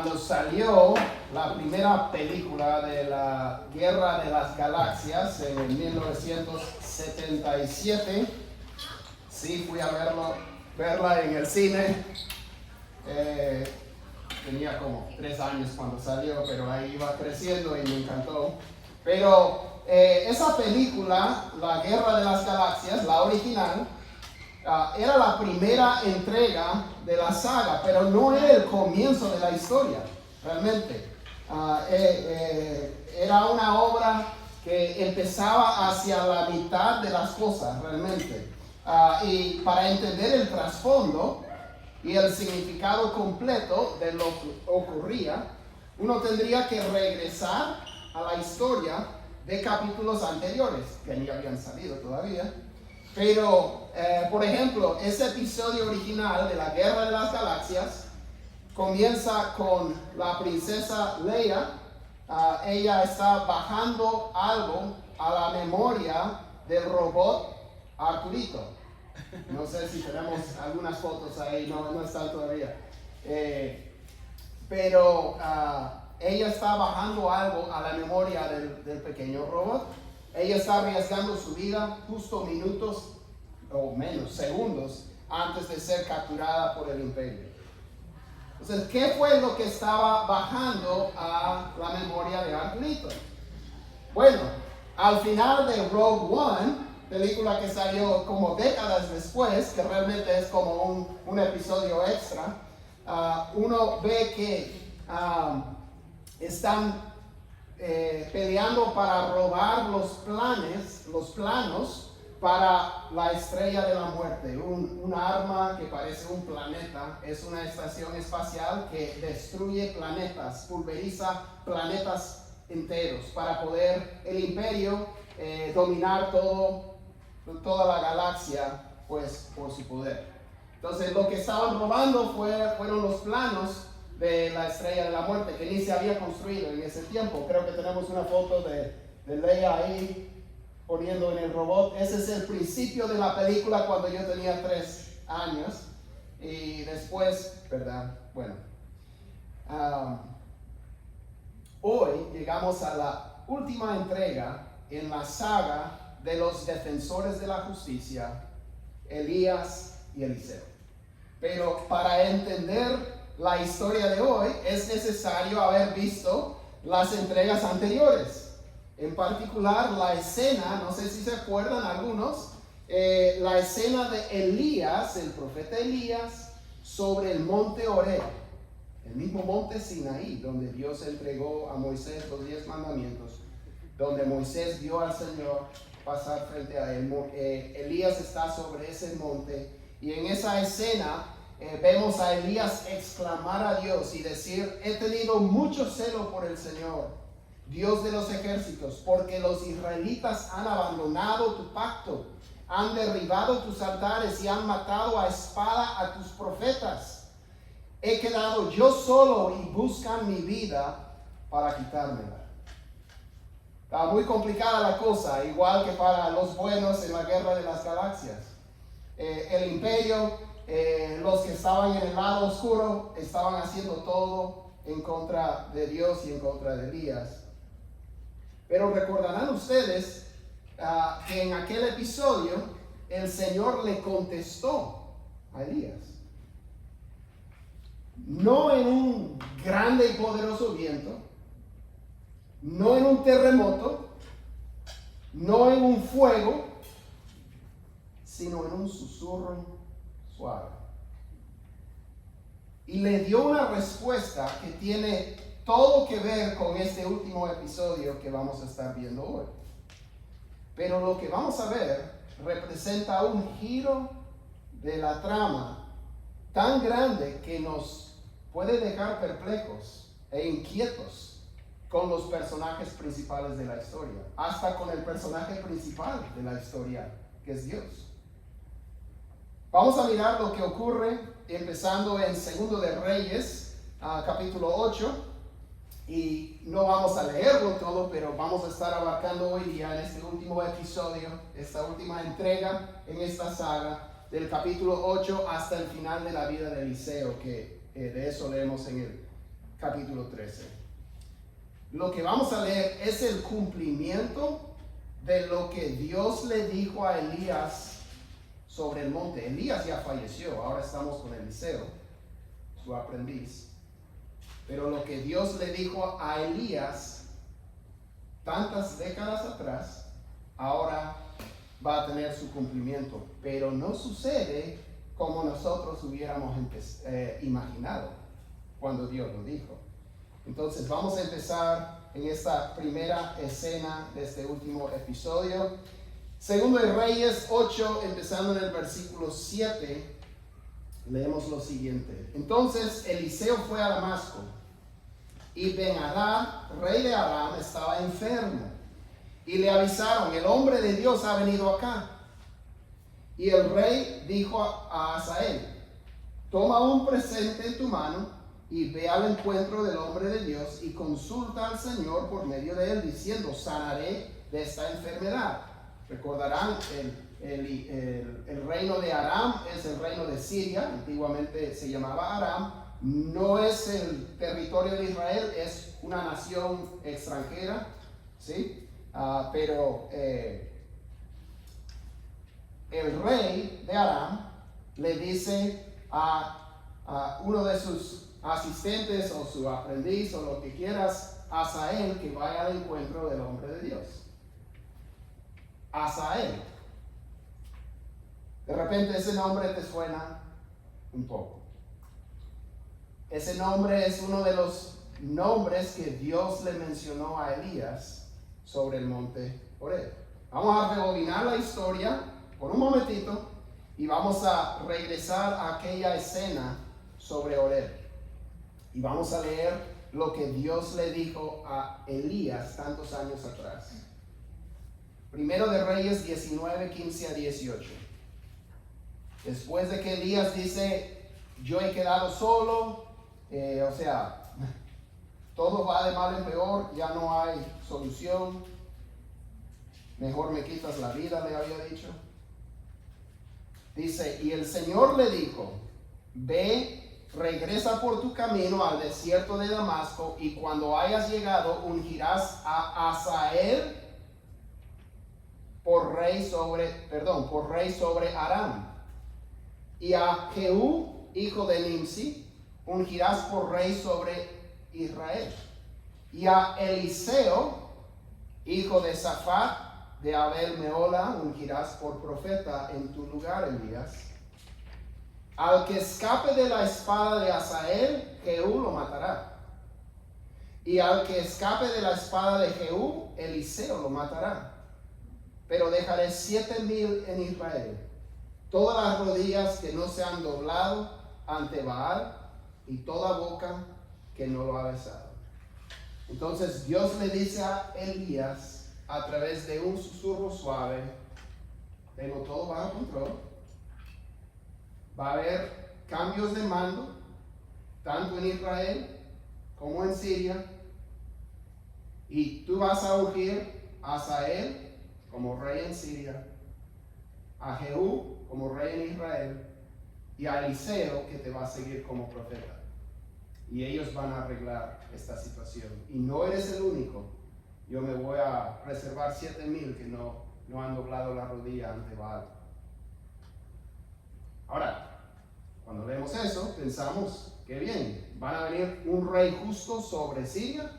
cuando salió la primera película de la Guerra de las Galaxias en el 1977, sí fui a verla en el cine. Tenía como 3 años cuando salió, pero ahí iba creciendo y me encantó. Pero esa película, La Guerra de las Galaxias, la original, era la primera entrega de la saga, pero no era el comienzo de la historia, realmente. Era una obra que empezaba hacia la mitad de las cosas, realmente. Y para entender el trasfondo y el significado completo de lo que ocurría, uno tendría que regresar a la historia de capítulos anteriores, que ni habían salido todavía. Pero, por ejemplo, ese episodio original de la Guerra de las Galaxias comienza con la princesa Leia. Ella está bajando algo a la memoria del robot Arturito. No sé si tenemos algunas fotos ahí, no están todavía. Pero ella está bajando algo a la memoria del pequeño robot. Ella está arriesgando su vida justo minutos o menos, segundos, antes de ser capturada por el Imperio. Entonces, ¿qué fue lo que estaba bajando a la memoria de Arturito? Bueno, al final de Rogue One, película que salió como décadas después, que realmente es como un episodio extra, uno ve que están peleando para robar los planos para la Estrella de la Muerte, un arma que parece un planeta. Es una estación espacial que destruye planetas, pulveriza planetas enteros para poder el Imperio dominar toda la galaxia, pues, por su poder. Entonces, lo que estaban robando fueron los planos de la Estrella de la Muerte, que ni se había construido en ese tiempo. Creo que tenemos una foto de Leia ahí poniendo en el robot. Ese es el principio de la película, cuando yo tenía 3 años. Y después, ¿verdad? Bueno. Hoy llegamos a la última entrega en la saga de los defensores de la justicia, Elías y Eliseo. Pero para entender la historia de hoy es necesario haber visto las entregas anteriores. En particular la escena, no sé si se acuerdan algunos, la escena de Elías, el profeta Elías, sobre el monte Horeb, el mismo monte Sinaí, donde Dios entregó a Moisés los 10 mandamientos, donde Moisés vio al Señor pasar frente a él. Elías está sobre ese monte, y en esa escena vemos a Elías exclamar a Dios y decir: he tenido mucho celo por el Señor, Dios de los ejércitos, porque los israelitas han abandonado tu pacto, han derribado tus altares y han matado a espada a tus profetas. He quedado yo solo y buscan mi vida para quitármela. Está muy complicada la cosa, igual que para los buenos en la Guerra de las Galaxias. El Imperio, los que estaban en el lado oscuro, estaban haciendo todo en contra de Dios y en contra de Elías. Pero recordarán ustedes que en aquel episodio el Señor le contestó a Elías. No en un grande y poderoso viento, no en un terremoto, no en un fuego, sino en un susurro suave. Y le dio una respuesta que tiene todo que ver con este último episodio que vamos a estar viendo hoy. Pero lo que vamos a ver representa un giro de la trama tan grande que nos puede dejar perplejos e inquietos con los personajes principales de la historia, hasta con el personaje principal de la historia, que es Dios. Vamos a mirar lo que ocurre empezando en 2 de Reyes, capítulo 8. Y no vamos a leerlo todo, pero vamos a estar abarcando hoy día en este último episodio, esta última entrega en esta saga, del capítulo 8 hasta el final de la vida de Eliseo, que de eso leemos en el capítulo 13. Lo que vamos a leer es el cumplimiento de lo que Dios le dijo a Elías sobre el monte. Elías ya falleció, ahora estamos con Eliseo, su aprendiz. Pero lo que Dios le dijo a Elías tantas décadas atrás, ahora va a tener su cumplimiento. Pero no sucede como nosotros hubiéramos imaginado cuando Dios lo dijo. Entonces vamos a empezar en esta primera escena de este último episodio. Segundo de Reyes 8, empezando en el versículo 7, leemos lo siguiente. Entonces Eliseo fue a Damasco, y Ben-Hadad, rey de Aram, estaba enfermo. Y le avisaron, el hombre de Dios ha venido acá. Y el rey dijo a Hazael, toma un presente en tu mano y ve al encuentro del hombre de Dios y consulta al Señor por medio de él, diciendo, sanaré de esta enfermedad. Recordarán, el reino de Aram es el reino de Siria, antiguamente se llamaba Aram. No es el territorio de Israel, es una nación extranjera, ¿sí? Pero el rey de Aram le dice a uno de sus asistentes o su aprendiz o lo que quieras, Hazael, que vaya al encuentro del hombre de Dios. Hazael. De repente ese nombre te suena un poco. Ese nombre es uno de los nombres que Dios le mencionó a Elías sobre el monte Horeb. Vamos a rebobinar la historia por un momentito y vamos a regresar a aquella escena sobre Horeb. Y vamos a leer lo que Dios le dijo a Elías tantos años atrás. Primero de Reyes 19, 15 a 18. Después de que Elías dice, yo he quedado solo, todo va de mal en peor, ya no hay solución, mejor me quitas la vida, le había dicho. Dice, y el Señor le dijo, ve, regresa por tu camino al desierto de Damasco, y cuando hayas llegado ungirás a Hazael por rey sobre Aram, y a Jehú, hijo de Nimsi, ungirás por rey sobre Israel, y a Eliseo, hijo de Safat de Abel Meola, ungirás por profeta en tu lugar, Elías. Al que escape de la espada de Hazael, Jehú lo matará, y al que escape de la espada de Jehú, Eliseo lo matará. Pero dejaré 7,000 en Israel, todas las rodillas que no se han doblado ante Baal, y toda boca que no lo ha besado. Entonces Dios le dice a Elías a través de un susurro suave, tengo todo bajo control, va a haber cambios de mando, tanto en Israel como en Siria, y tú vas a ungir a Hazael como rey en Siria, a Jehú como rey en Israel, y a Eliseo que te va a seguir como profeta. Y ellos van a arreglar esta situación. Y no eres el único. Yo me voy a reservar 7,000 que no han doblado la rodilla ante Baal. Ahora, cuando leemos eso, pensamos, qué bien, van a venir un rey justo sobre Siria,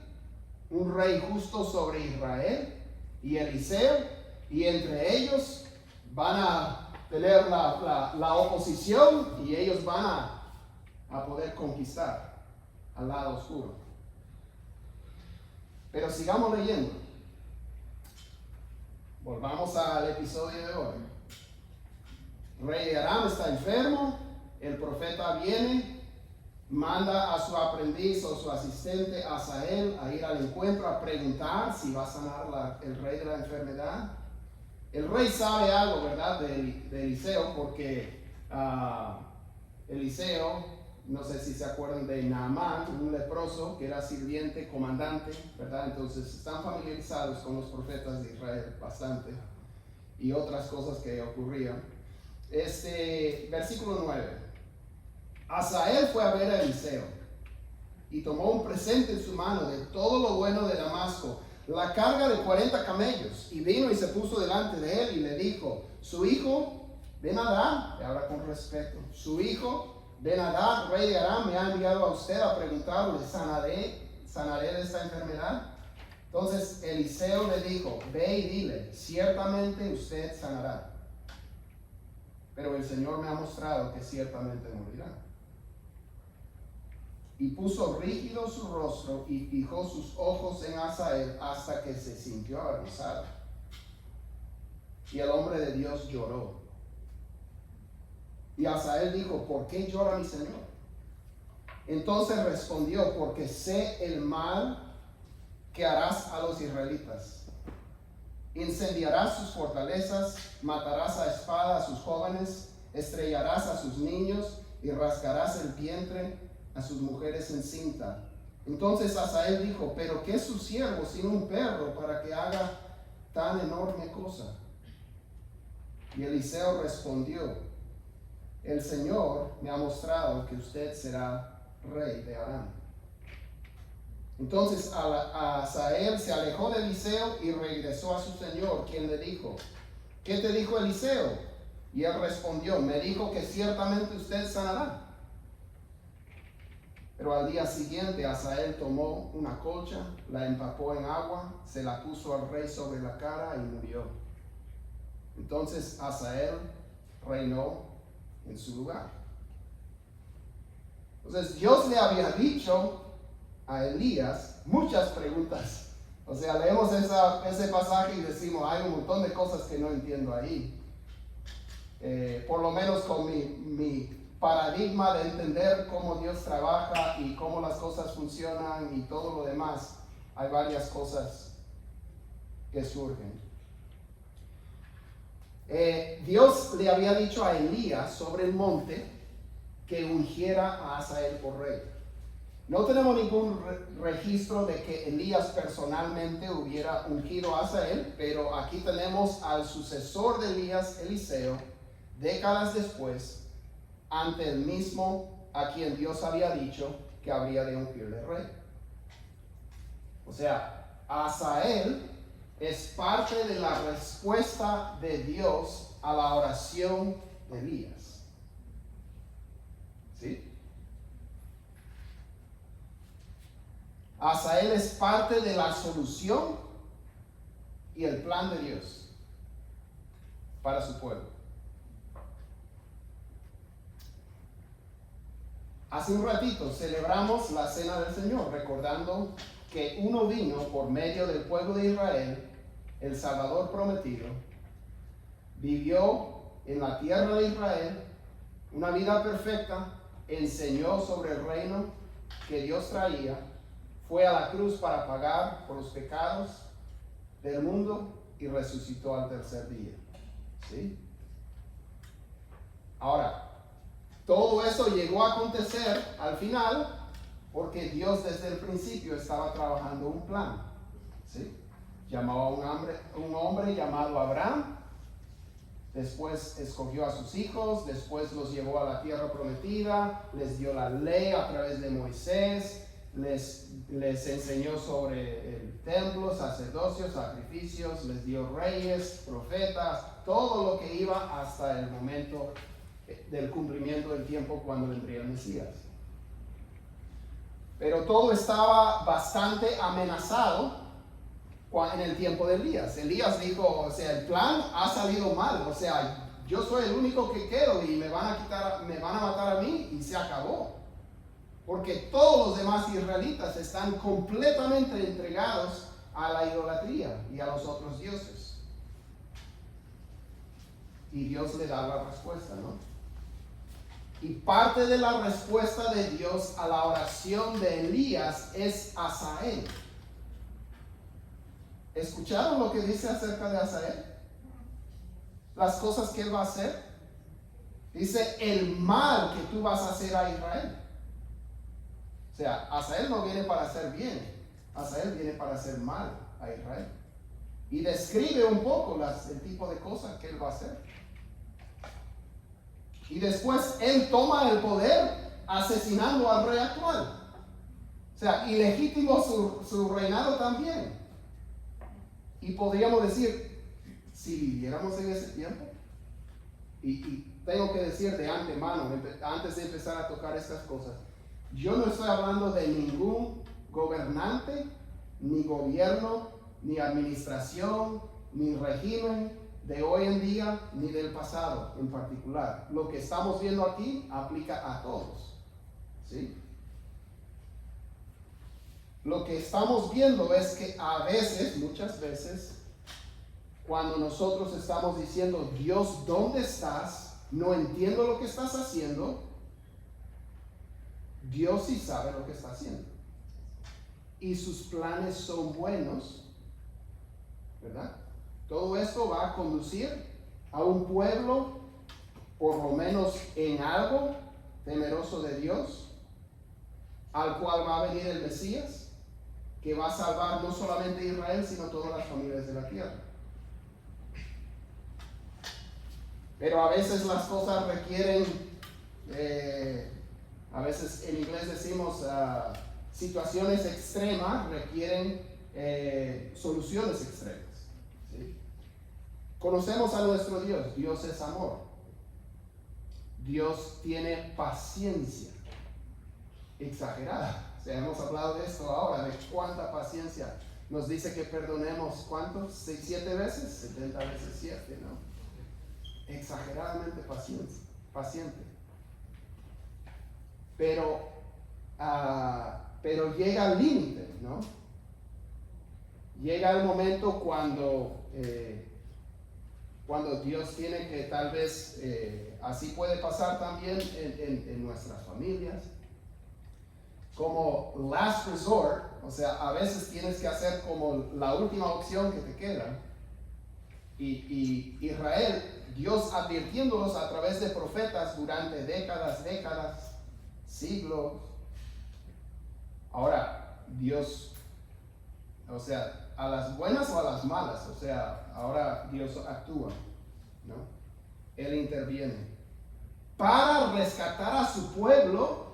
un rey justo sobre Israel y Eliseo, y entre ellos van a tener la oposición y ellos van a poder conquistar al lado oscuro. Pero sigamos leyendo. Volvamos al episodio de hoy. Rey de Aram está enfermo, el profeta viene, manda a su aprendiz o su asistente Hazael a ir al encuentro a preguntar si va a sanar el rey de la enfermedad. El rey sabe algo, ¿verdad?, de Eliseo, porque Eliseo, no sé si se acuerdan de Naamán, un leproso que era sirviente, comandante, ¿verdad? Entonces están familiarizados con los profetas de Israel bastante y otras cosas que ocurrían. Versículo 9. Hazael fue a ver a Eliseo y tomó un presente en su mano de todo lo bueno de Damasco, la carga de 40 camellos, y vino y se puso delante de él y le dijo, su hijo Ben-Hadad, le habla con respeto, su hijo Ben-Hadad, rey de Aram, me ha enviado a usted a preguntarle, ¿sanaré de esta enfermedad? Entonces Eliseo le dijo, ve y dile, ciertamente usted sanará, pero el Señor me ha mostrado que ciertamente morirá. Y puso rígido su rostro y fijó sus ojos en Hazael hasta que se sintió avergonzado. Y el hombre de Dios lloró. Y Hazael dijo, ¿por qué llora mi señor? Entonces respondió, porque sé el mal que harás a los israelitas. Incendiarás sus fortalezas, matarás a espada a sus jóvenes, estrellarás a sus niños y rasgarás el vientre a sus mujeres encinta. Entonces Hazael dijo, pero ¿qué es su siervo sino un perro para que haga tan enorme cosa? Y Eliseo respondió, el Señor me ha mostrado que usted será rey de Aram. Entonces Hazael se alejó de Eliseo y regresó a su señor, quien le dijo, ¿qué te dijo Eliseo? Y él respondió, me dijo que ciertamente usted sanará. Pero al día siguiente Hazael tomó una colcha, la empapó en agua, se la puso al rey sobre la cara y murió. Entonces Hazael reinó en su lugar. Entonces Dios le había dicho a Elías muchas preguntas. O sea, leemos ese pasaje y decimos, hay un montón de cosas que no entiendo ahí. Por lo menos con mi paradigma de entender cómo Dios trabaja y cómo las cosas funcionan y todo lo demás, hay varias cosas que surgen. Dios le había dicho a Elías sobre el monte que ungiera a Hazael por rey. No tenemos ningún registro de que Elías personalmente hubiera ungido a Hazael, pero aquí tenemos al sucesor de Elías, Eliseo, décadas después, ante el mismo a quien Dios había dicho que habría de ungirle rey. O sea, Hazael es parte de la respuesta de Dios a la oración de Elías. ¿Sí? Hazael es parte de la solución y el plan de Dios para su pueblo. Hace un ratito celebramos la cena del Señor, recordando que uno vino por medio del pueblo de Israel, el Salvador prometido, vivió en la tierra de Israel una vida perfecta, enseñó sobre el reino que Dios traía, fue a la cruz para pagar por los pecados del mundo y resucitó al tercer día. ¿Sí? Ahora, todo eso llegó a acontecer al final porque Dios desde el principio estaba trabajando un plan. ¿Sí? Llamó a un hombre llamado Abraham, después escogió a sus hijos, después los llevó a la tierra prometida, les dio la ley a través de Moisés, les enseñó sobre el templo, sacerdocio, sacrificios, les dio reyes, profetas, todo lo que iba hasta el momento del cumplimiento del tiempo cuando vendría el Mesías. Pero todo estaba bastante amenazado en el tiempo de Elías. Elías dijo, o sea, el plan ha salido mal, o sea, yo soy el único que quedo y me van a matar a mí y se acabó. Porque todos los demás israelitas están completamente entregados a la idolatría y a los otros dioses. Y Dios le da la respuesta, ¿no? Y parte de la respuesta de Dios a la oración de Elías es Hazael. ¿Escucharon lo que dice acerca de Hazael? Las cosas que él va a hacer. Dice el mal que tú vas a hacer a Israel. O sea, Hazael no viene para hacer bien, Hazael viene para hacer mal a Israel. Y describe un poco el tipo de cosas que él va a hacer. Y después él toma el poder asesinando al rey actual. sea, ilegítimo su reinado también. Y podríamos decir, si viviéramos en ese tiempo, y tengo que decir de antemano, antes de empezar a tocar estas cosas, yo no estoy hablando de ningún gobernante, ni gobierno, ni administración, ni régimen de hoy en día, ni del pasado en particular. Lo que estamos viendo aquí aplica a todos, ¿sí? Lo que estamos viendo es que a veces, muchas veces, cuando nosotros estamos diciendo, Dios, ¿dónde estás? No entiendo lo que estás haciendo. Dios sí sabe lo que está haciendo. Y sus planes son buenos, ¿verdad? Todo esto va a conducir a un pueblo, por lo menos en algo, temeroso de Dios, al cual va a venir el Mesías, que va a salvar no solamente a Israel, sino a todas las familias de la tierra. Pero a veces las cosas requieren, a veces en inglés decimos, situaciones extremas requieren soluciones extremas, ¿sí? Conocemos a nuestro Dios. Dios es amor. Dios tiene paciencia exagerada. O sea, hemos hablado de esto ahora, de cuánta paciencia. Nos dice que perdonemos, ¿cuántos? 7 veces, 70 veces 7, ¿no? Exageradamente paciente. Pero llega el límite, ¿no? Llega el momento cuando Dios tiene que tal vez, así puede pasar también en nuestras familias, como last resort, o sea, a veces tienes que hacer como la última opción que te queda. Y Israel, Dios advirtiéndolos a través de profetas durante décadas, siglos. Ahora, Dios, o sea, a las buenas o a las malas, o sea, ahora Dios actúa, ¿no? Él interviene para rescatar a su pueblo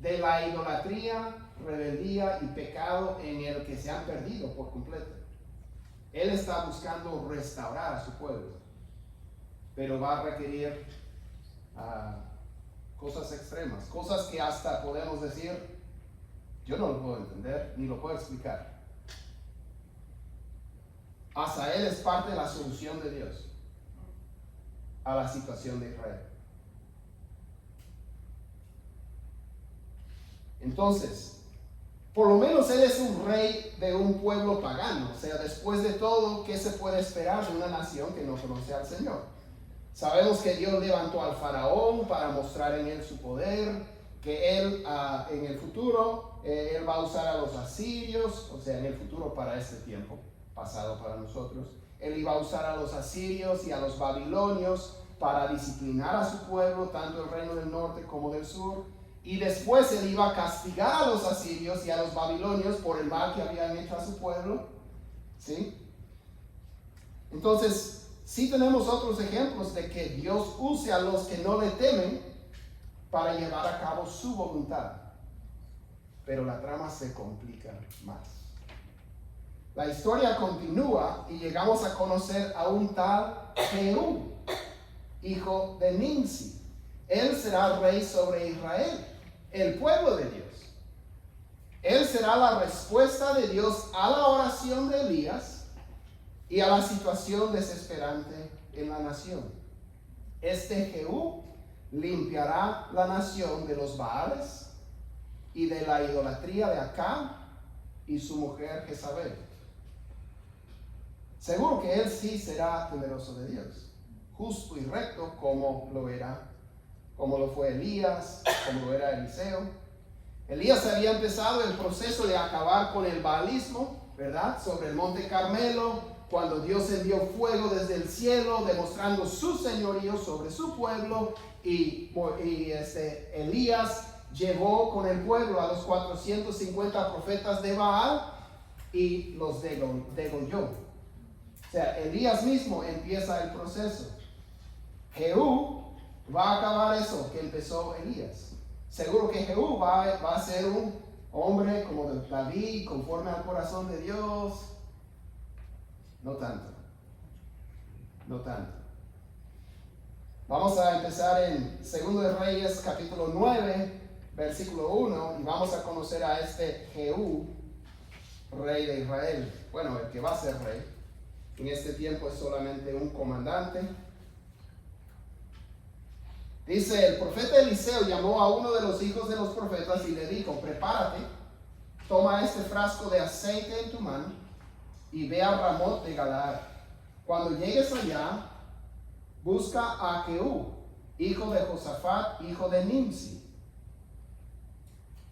de la idolatría, rebeldía y pecado en el que se han perdido por completo. Él está buscando restaurar a su pueblo, pero va a requerir cosas extremas, cosas que hasta podemos decir, yo no lo puedo entender, ni lo puedo explicar. Asael es parte de la solución de Dios a la situación de Israel. Entonces, por lo menos él es un rey de un pueblo pagano. O sea, después de todo, ¿qué se puede esperar de una nación que no conoce al Señor? Sabemos que Dios levantó al faraón para mostrar en él su poder, que él en el futuro, él va a usar a los asirios, o sea, en el futuro para este tiempo, pasado para nosotros. Él iba a usar a los asirios y a los babilonios para disciplinar a su pueblo, tanto el reino del norte como del sur. Y después él iba a castigar a los asirios y a los babilonios por el mal que habían hecho a su pueblo, ¿sí? Entonces, sí tenemos otros ejemplos de que Dios use a los que no le temen para llevar a cabo su voluntad. Pero la trama se complica más. La historia continúa y llegamos a conocer a un tal Jehú, hijo de Nimsi. Él será rey sobre Israel, el pueblo de Dios. Él será la respuesta de Dios a la oración de Elías y a la situación desesperante en la nación. Este Jehú limpiará la nación de los Baales y de la idolatría de Acab y su mujer Jezabel. Seguro que él sí será temeroso de Dios, justo y recto como lo fue Elías, como lo era Eliseo. Elías había empezado el proceso de acabar con el baalismo, ¿verdad? Sobre el monte Carmelo, cuando Dios envió fuego desde el cielo, demostrando su señorío sobre su pueblo, y Elías llevó con el pueblo a los 450 profetas de Baal y los degolló. O sea, Elías mismo empieza el proceso. Jehú va a acabar eso que empezó Elías. Seguro que Jehú va a ser un hombre como de David, conforme al corazón de Dios. No tanto. No tanto. Vamos a empezar en 2 de Reyes, capítulo 9, versículo 1, y vamos a conocer a este Jehú, rey de Israel. Bueno, el que va a ser rey. En este tiempo es solamente un comandante. Dice, el profeta Eliseo llamó a uno de los hijos de los profetas y le dijo, prepárate, toma este frasco de aceite en tu mano y ve a Ramot de Galaad. Cuando llegues allá, busca a Jehú, hijo de Josafat, hijo de Nimsi.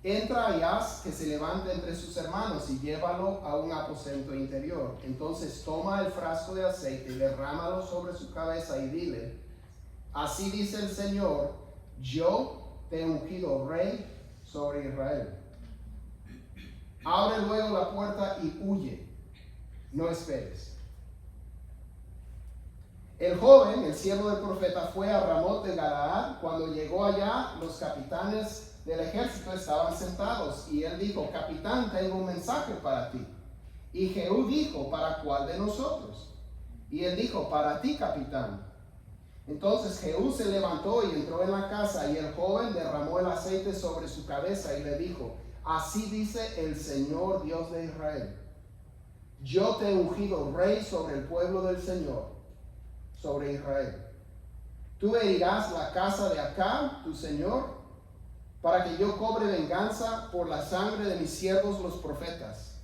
Entra y haz que se levante entre sus hermanos y llévalo a un aposento interior. Entonces toma el frasco de aceite y derrámalo sobre su cabeza y dile, así dice el Señor, yo te he ungido rey sobre Israel. Abre luego la puerta y huye, no esperes. El joven, el siervo del profeta, fue a Ramot de Galaad. Cuando llegó allá, los capitanes del ejército estaban sentados y él dijo, capitán, tengo un mensaje para ti. Y Jehú dijo, ¿para cuál de nosotros? Y él dijo, para ti, capitán. Entonces Jehú se levantó y entró en la casa, y el joven derramó el aceite sobre su cabeza y le dijo, así dice el Señor Dios de Israel, yo te he ungido rey sobre el pueblo del Señor, sobre Israel. Tú herirás la casa de Acab, tu señor, para que yo cobre venganza por la sangre de mis siervos los profetas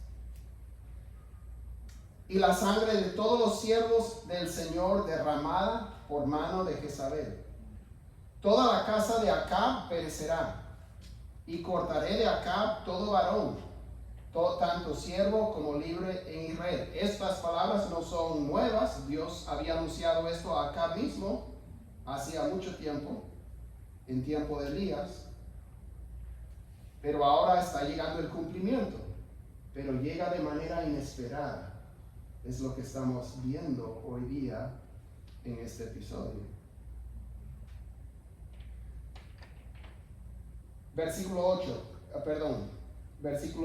y la sangre de todos los siervos del Señor derramada por mano de Jezabel. Toda la casa de Acab perecerá, y cortaré de Acab todo varón, tanto siervo como libre en Israel. Estas palabras no son nuevas. Dios había anunciado esto a Acab mismo hacía mucho tiempo, en tiempo de Elías, pero ahora está llegando el cumplimiento, pero llega de manera inesperada. Es lo que estamos viendo hoy día en este episodio. Versículo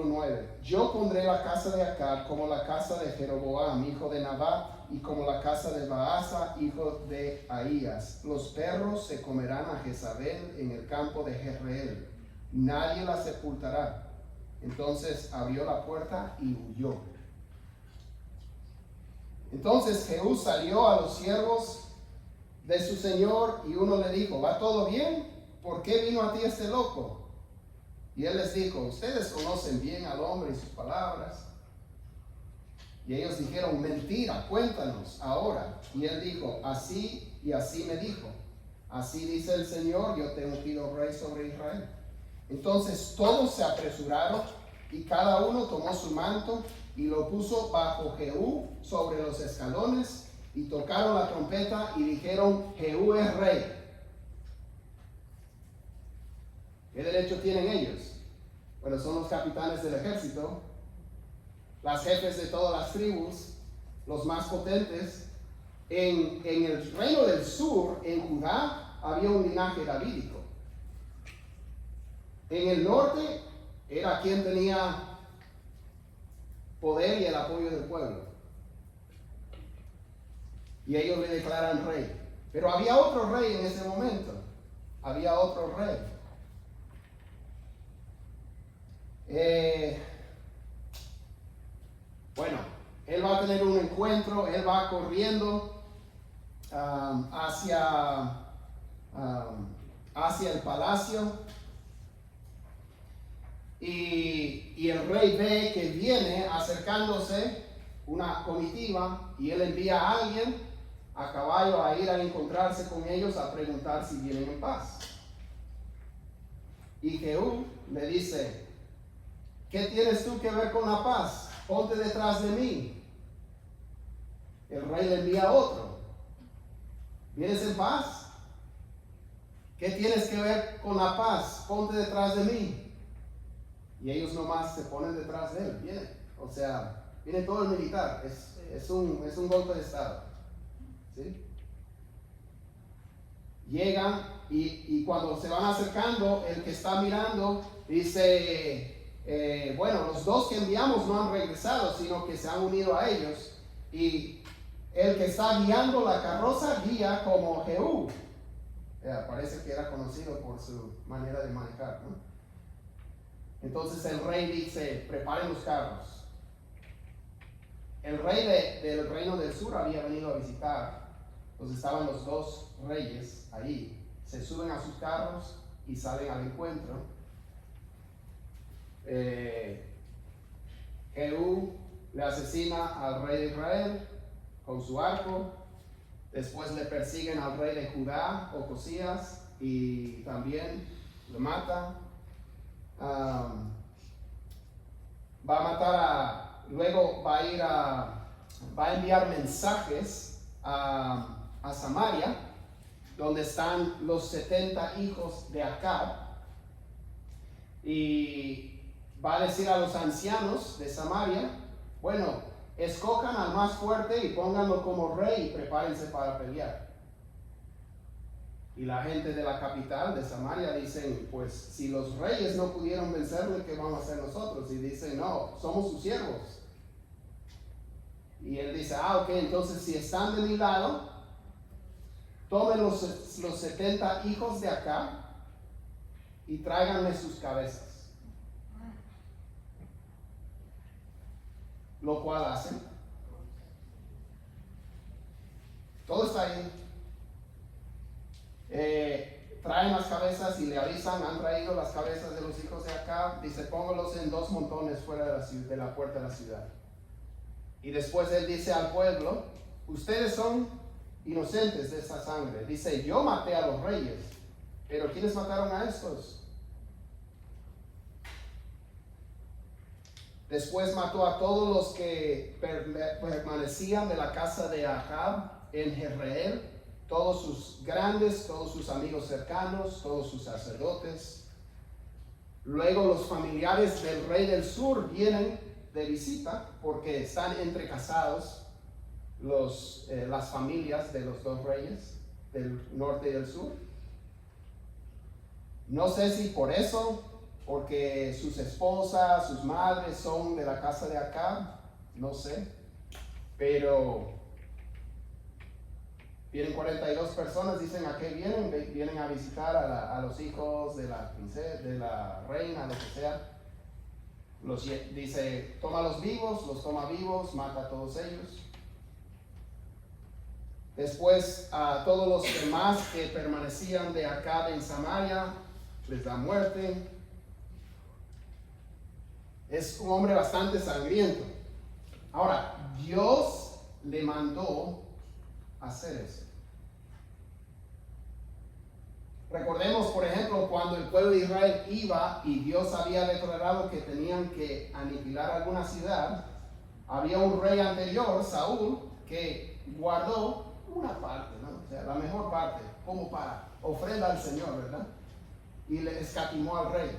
9. Yo pondré la casa de Acab como la casa de Jeroboam, hijo de Nabat, y como la casa de Baasa, hijo de Ahías. Los perros se comerán a Jezabel en el campo de Jezreel. Nadie la sepultará. Entonces abrió la puerta y huyó. Entonces Jehú salió a los siervos de su señor y uno le dijo, ¿va todo bien? ¿Por qué vino a ti este loco? Y él les dijo, ustedes conocen bien al hombre y sus palabras. Y ellos dijeron, mentira, cuéntanos ahora. Y él dijo, así y así me dijo. Así dice el Señor, yo te he ungido rey sobre Israel. Entonces todos se apresuraron y cada uno tomó su manto y lo puso bajo Jehú sobre los escalones y tocaron la trompeta y dijeron, Jehú es rey. ¿Qué derecho tienen ellos? Bueno, son los capitanes del ejército, las jefes de todas las tribus, los más potentes. En el reino del sur, en Judá, había un linaje davídico. En el norte era quien tenía poder y el apoyo del pueblo. Y ellos le declaran rey. Pero había otro rey en ese momento. Había otro rey. Bueno, él va a tener un encuentro, él va corriendo hacia el palacio y el rey ve que viene acercándose una comitiva y él envía a alguien a caballo a ir a encontrarse con ellos a preguntar si vienen en paz. Y Jehú le dice, ¿qué tienes tú que ver con la paz? Ponte detrás de mí. El rey le envía a otro. ¿Vienes en paz? ¿Qué tienes que ver con la paz? Ponte detrás de mí. Y ellos nomás se ponen detrás de él. Viene. O sea, viene todo el militar. Es un golpe de estado. ¿Sí? Llegan y cuando se van acercando, el que está mirando dice, bueno, los dos que enviamos no han regresado, sino que se han unido a ellos. Y el que está guiando la carroza guía como Jehú. Parece que era conocido por su manera de manejar, ¿no? Entonces el rey dice, preparen los carros. El rey del reino del sur había venido a visitar. Entonces estaban los dos reyes ahí. Se suben a sus carros y salen al encuentro. Jehú le asesina al rey de Israel con su arco. Después le persiguen al rey de Judá, Ocosías, y también lo mata. Va a matar luego va a enviar mensajes a Samaria, donde están los 70 hijos de Acab, y va a decir a los ancianos de Samaria, bueno, escojan al más fuerte y pónganlo como rey y prepárense para pelear. Y la gente de la capital de Samaria dicen, pues si los reyes no pudieron vencerle, ¿qué vamos a hacer nosotros? Y dicen, no, somos sus siervos. Y él dice, ok, entonces si están de mi lado, tomen los 70 hijos de acá y tráiganme sus cabezas. Lo cual hacen. Todo está ahí. Traen las cabezas y le avisan, han traído las cabezas de los hijos de acá. Dice, póngalos en 2 montones fuera de la puerta de la ciudad. Y después él dice al pueblo, ustedes son inocentes de esa sangre. Dice, yo maté a los reyes, pero ¿quiénes mataron a estos? Después mató a todos los que permanecían de la casa de Acab en Jezreel, todos sus grandes, todos sus amigos cercanos, todos sus sacerdotes. Luego los familiares del rey del sur vienen de visita porque están entrecasados las familias de los dos reyes del norte y del sur. No sé si por eso, porque sus esposas, sus madres son de la casa de Acab, no sé, pero vienen 42 personas, dicen a qué vienen, vienen a visitar a los hijos de la princesa, de la reina, lo que sea. Dice, toma los vivos, los toma vivos, mata a todos ellos. Después a todos los demás que permanecían de Acab en Samaria, les da muerte. Es un hombre bastante sangriento. Ahora, Dios le mandó hacer eso. Recordemos, por ejemplo, cuando el pueblo de Israel iba y Dios había declarado que tenían que aniquilar alguna ciudad, había un rey anterior, Saúl, que guardó una parte, ¿no? O sea, la mejor parte, como para ofrenda al Señor, ¿verdad? Y le escatimó al rey.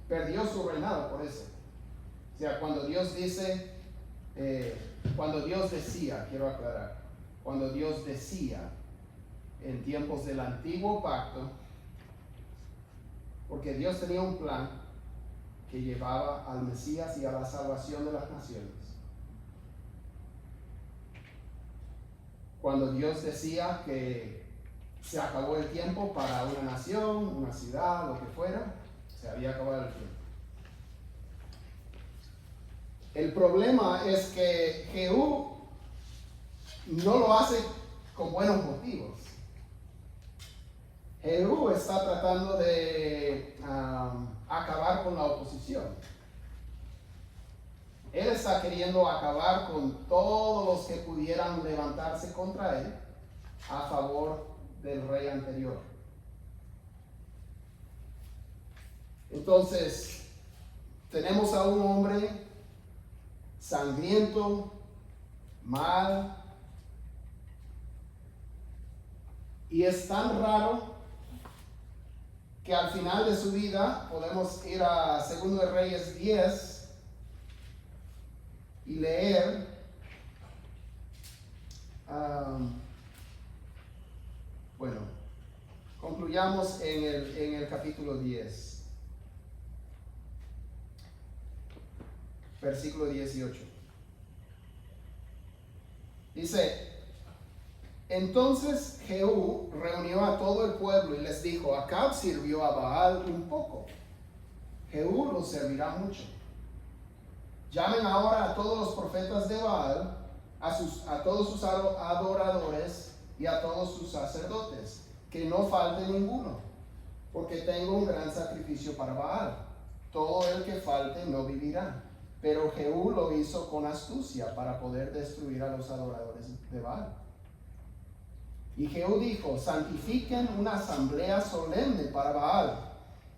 Perdió su reinado por eso. O sea, cuando Dios dice, cuando Dios decía, quiero aclarar, cuando Dios decía en tiempos del antiguo pacto, porque Dios tenía un plan que llevaba al Mesías y a la salvación de las naciones. Cuando Dios decía que se acabó el tiempo para una nación, una ciudad, lo que fuera, se había acabado el tiempo. El problema es que Jehú no lo hace con buenos motivos. Jehú está tratando de acabar con la oposición. Él está queriendo acabar con todos los que pudieran levantarse contra él a favor del rey anterior. Entonces, tenemos a un hombre sangriento, mal, y es tan raro que al final de su vida podemos ir a 2 de Reyes 10 y leer bueno, concluyamos en el capítulo 10. versículo 18. Dice, entonces Jehú reunió a todo el pueblo y les dijo, Acab sirvió a Baal un poco, Jehú los servirá mucho. Llamen ahora a todos los profetas de Baal, a todos sus adoradores y a todos sus sacerdotes, que no falte ninguno, porque tengo un gran sacrificio para Baal. Todo el que falte no vivirá. Pero Jehú lo hizo con astucia para poder destruir a los adoradores de Baal. Y Jehú dijo, santifiquen una asamblea solemne para Baal.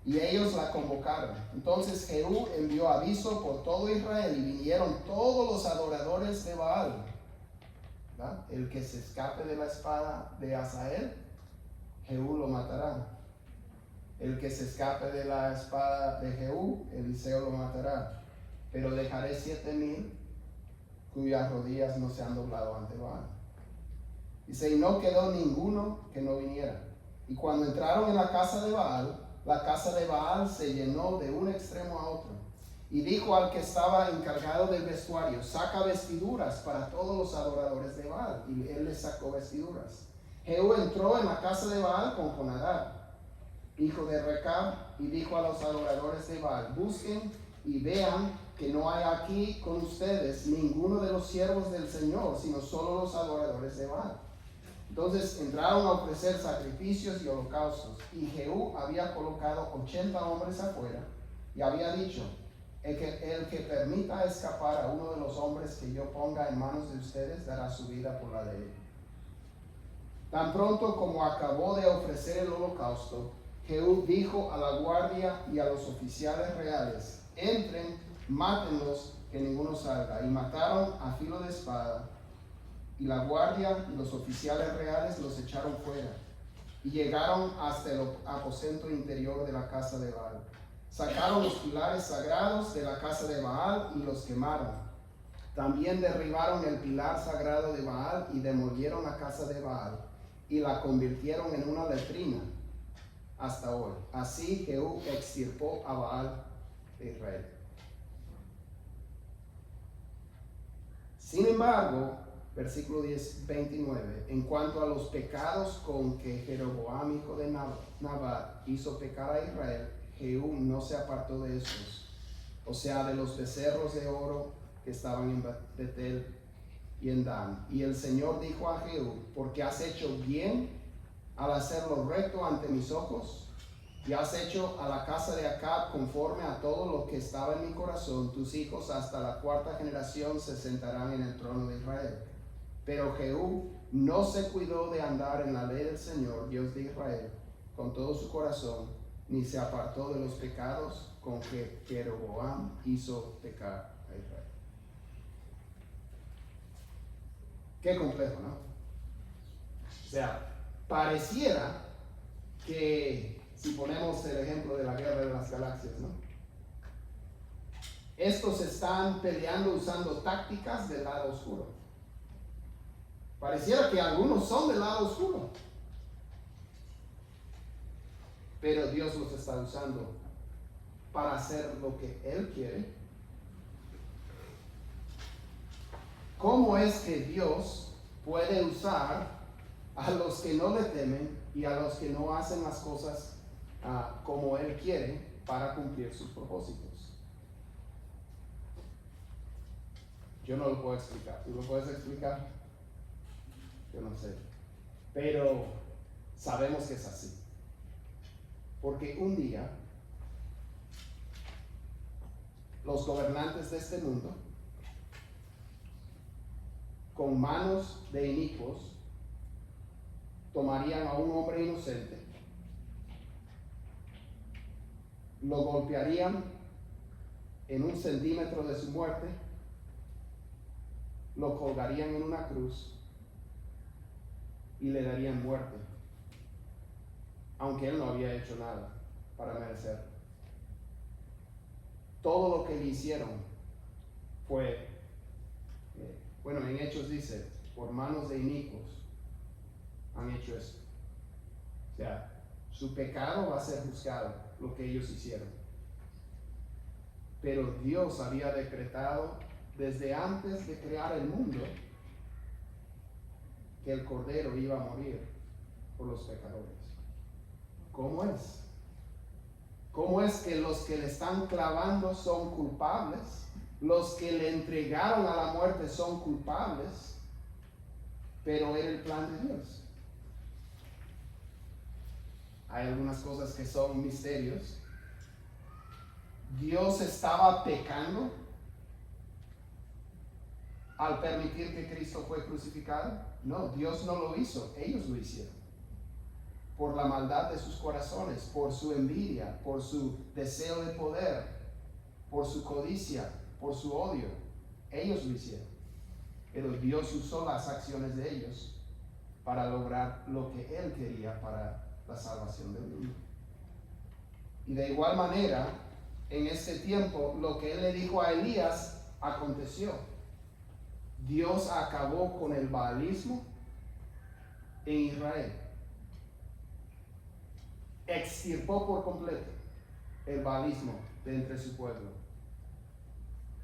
Y ellos la convocaron. Entonces Jehú envió aviso por todo Israel y vinieron todos los adoradores de Baal. ¿verdad? El que se escape de la espada de Hazael, Jehú lo matará. El que se escape de la espada de Jehú, Eliseo lo matará. Pero dejaré 7,000 cuyas rodillas no se han doblado ante Baal. Dice, y no quedó ninguno que no viniera. Y cuando entraron en la casa de Baal se llenó de un extremo a otro. Y dijo al que estaba encargado del vestuario, saca vestiduras para todos los adoradores de Baal. Y él les sacó vestiduras. Jehú entró en la casa de Baal con Jonadab, hijo de Recab, y dijo a los adoradores de Baal, busquen y vean que no hay aquí con ustedes ninguno de los siervos del Señor, sino solo los adoradores de Baal. Entonces entraron a ofrecer sacrificios y holocaustos, y Jehú había colocado 80 hombres afuera, y había dicho, el que permita escapar a uno de los hombres que yo ponga en manos de ustedes, dará su vida por la de él. Tan pronto como acabó de ofrecer el holocausto, Jehú dijo a la guardia y a los oficiales reales, entren, mátenlos, que ninguno salga. Y mataron a filo de espada. Y la guardia y los oficiales reales los echaron fuera. Y llegaron hasta el aposento interior de la casa de Baal. Sacaron los pilares sagrados de la casa de Baal y los quemaron. También derribaron el pilar sagrado de Baal y demolieron la casa de Baal. Y la convirtieron en una letrina hasta hoy. Así Jehú extirpó a Baal de Israel. Sin embargo, versículo 29, en cuanto a los pecados con que Jeroboam, hijo de Nabat, hizo pecar a Israel, Jehú no se apartó de estos, o sea, de los becerros de oro que estaban en Betel y en Dan. Y el Señor dijo a Jehú, porque has hecho bien al hacerlo recto ante mis ojos, y has hecho a la casa de Acab conforme a todo lo que estaba en mi corazón, tus hijos hasta la 4ª generación se sentarán en el trono de Israel. Pero Jehú no se cuidó de andar en la ley del Señor, Dios de Israel, con todo su corazón, ni se apartó de los pecados con que Jeroboam hizo pecar a Israel. Qué complejo, ¿no? O sea, pareciera que, si ponemos el ejemplo de la guerra de las galaxias, ¿no? Estos están peleando usando tácticas del lado oscuro. Pareciera que algunos son del lado oscuro, pero Dios los está usando para hacer lo que Él quiere. ¿Cómo es que Dios puede usar a los que no le temen y a los que no hacen las cosas como Él quiere para cumplir sus propósitos? Yo no lo puedo explicar. ¿Tú lo puedes explicar? Yo no sé. Pero sabemos que es así. Porque un día los gobernantes de este mundo, con manos de inicuos, tomarían a un hombre inocente, lo golpearían en 1 centímetro de su muerte, lo colgarían en una cruz y le darían muerte, aunque él no había hecho nada para merecerlo. Todo lo que le hicieron fue, bueno, en Hechos dice, por manos de inicuos han hecho eso. O sea, su pecado va a ser juzgado, lo que ellos hicieron. Pero Dios había decretado desde antes de crear el mundo que el Cordero iba a morir por los pecadores. ¿Cómo es? ¿Cómo es que los que le están clavando son culpables? Los que le entregaron a la muerte son culpables, pero era el plan de Dios. Hay algunas cosas que son misterios. Dios estaba pecando al permitir que Cristo fue crucificado. No, Dios no lo hizo, ellos lo hicieron. Por la maldad de sus corazones, por su envidia, por su deseo de poder, por su codicia, por su odio. Ellos lo hicieron. Pero Dios usó las acciones de ellos para lograr lo que Él quería para la salvación del mundo. Y de igual manera, en este tiempo, lo que Él le dijo a Elías aconteció. Dios acabó con el baalismo en Israel. Extirpó por completo el baalismo de entre su pueblo.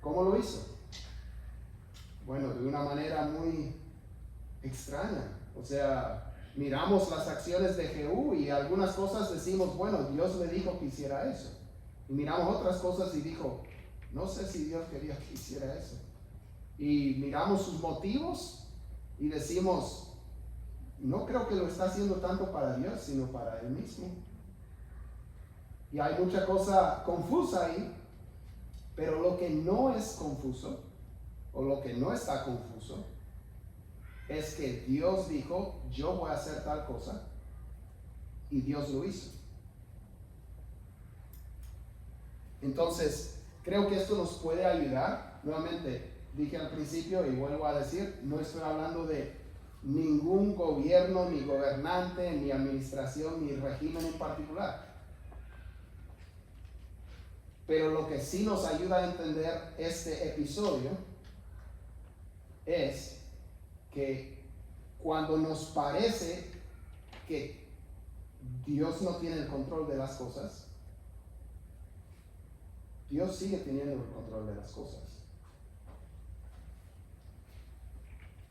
¿Cómo lo hizo? Bueno, de una manera muy extraña. O sea, miramos las acciones de Jehú y algunas cosas decimos, bueno, Dios le dijo que hiciera eso. Y miramos otras cosas y dijo, no sé si Dios quería que hiciera eso. Y miramos sus motivos y decimos, no creo que lo está haciendo tanto para Dios, sino para Él mismo. Y hay mucha cosa confusa ahí, pero lo que no es confuso, o lo que no está confuso, es que Dios dijo, yo voy a hacer tal cosa, y Dios lo hizo. Entonces, creo que esto nos puede ayudar. Nuevamente, dije al principio y vuelvo a decir, no estoy hablando de ningún gobierno, ni gobernante, ni administración, ni régimen en particular. Pero lo que sí nos ayuda a entender este episodio es que cuando nos parece que Dios no tiene el control de las cosas, Dios sigue teniendo el control de las cosas.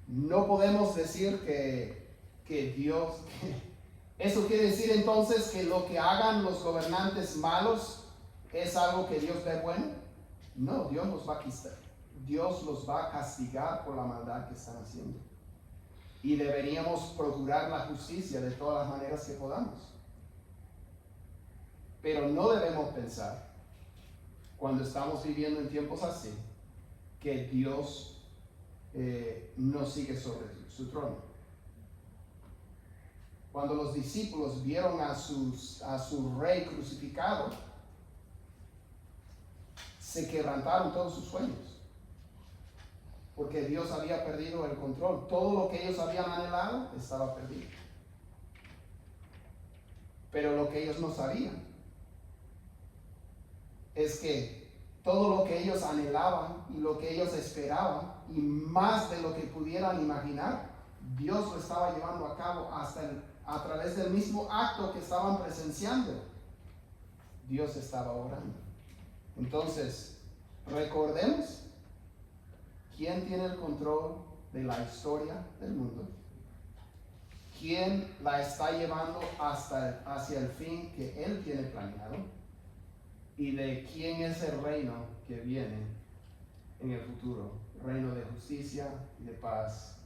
No podemos decir que Dios... Eso quiere decir entonces que lo que hagan los gobernantes malos es algo que Dios ve bueno. No, Dios los va a quitar. Dios los va a castigar por la maldad que están haciendo. Y deberíamos procurar la justicia de todas las maneras que podamos. Pero no debemos pensar, cuando estamos viviendo en tiempos así, que Dios no sigue sobre su trono. Cuando los discípulos vieron a su rey crucificado, se quebrantaron todos sus sueños, porque Dios había perdido el control. Todo lo que ellos habían anhelado estaba perdido. Pero lo que ellos no sabían es que todo lo que ellos anhelaban y lo que ellos esperaban, y más de lo que pudieran imaginar, Dios lo estaba llevando a cabo a través del mismo acto que estaban presenciando. Dios estaba orando. Entonces, recordemos quién tiene el control de la historia del mundo, quién la está llevando hacia el fin que Él tiene planeado, y de quién es el reino que viene en el futuro, reino de justicia y de paz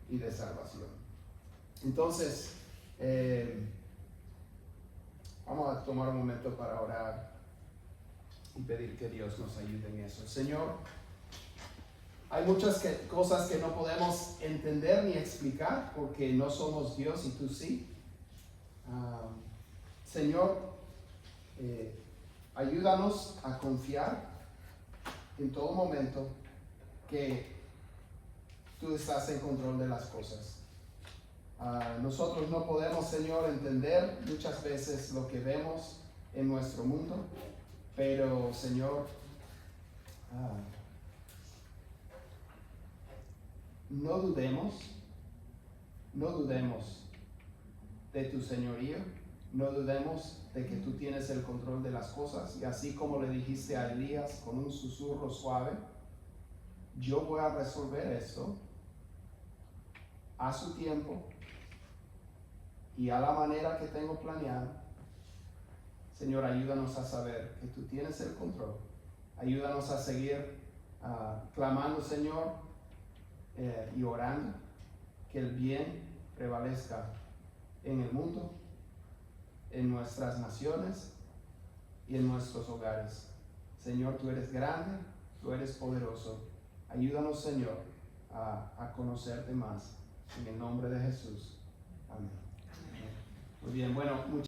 y de salvación. Entonces, vamos a tomar un momento para orar y pedir que Dios nos ayude en eso. Señor, hay muchas cosas que no podemos entender ni explicar porque no somos Dios y tú sí. Señor, ayúdanos a confiar en todo momento que tú estás en control de las cosas. Nosotros no podemos, Señor, entender muchas veces lo que vemos en nuestro mundo, pero, Señor, no dudemos de tu señorío, No dudemos de que tú tienes el control de las cosas, y así como le dijiste a Elías con un susurro suave, yo voy a resolver esto a su tiempo y a la manera que tengo planeado. Señor, ayúdanos a saber que tú tienes el control. Ayúdanos a seguir clamando, Señor, y orando que el bien prevalezca en el mundo, en nuestras naciones y en nuestros hogares. Señor, tú eres grande, tú eres poderoso. Ayúdanos, Señor, a conocerte más. En el nombre de Jesús. Amén. Muy bien, bueno,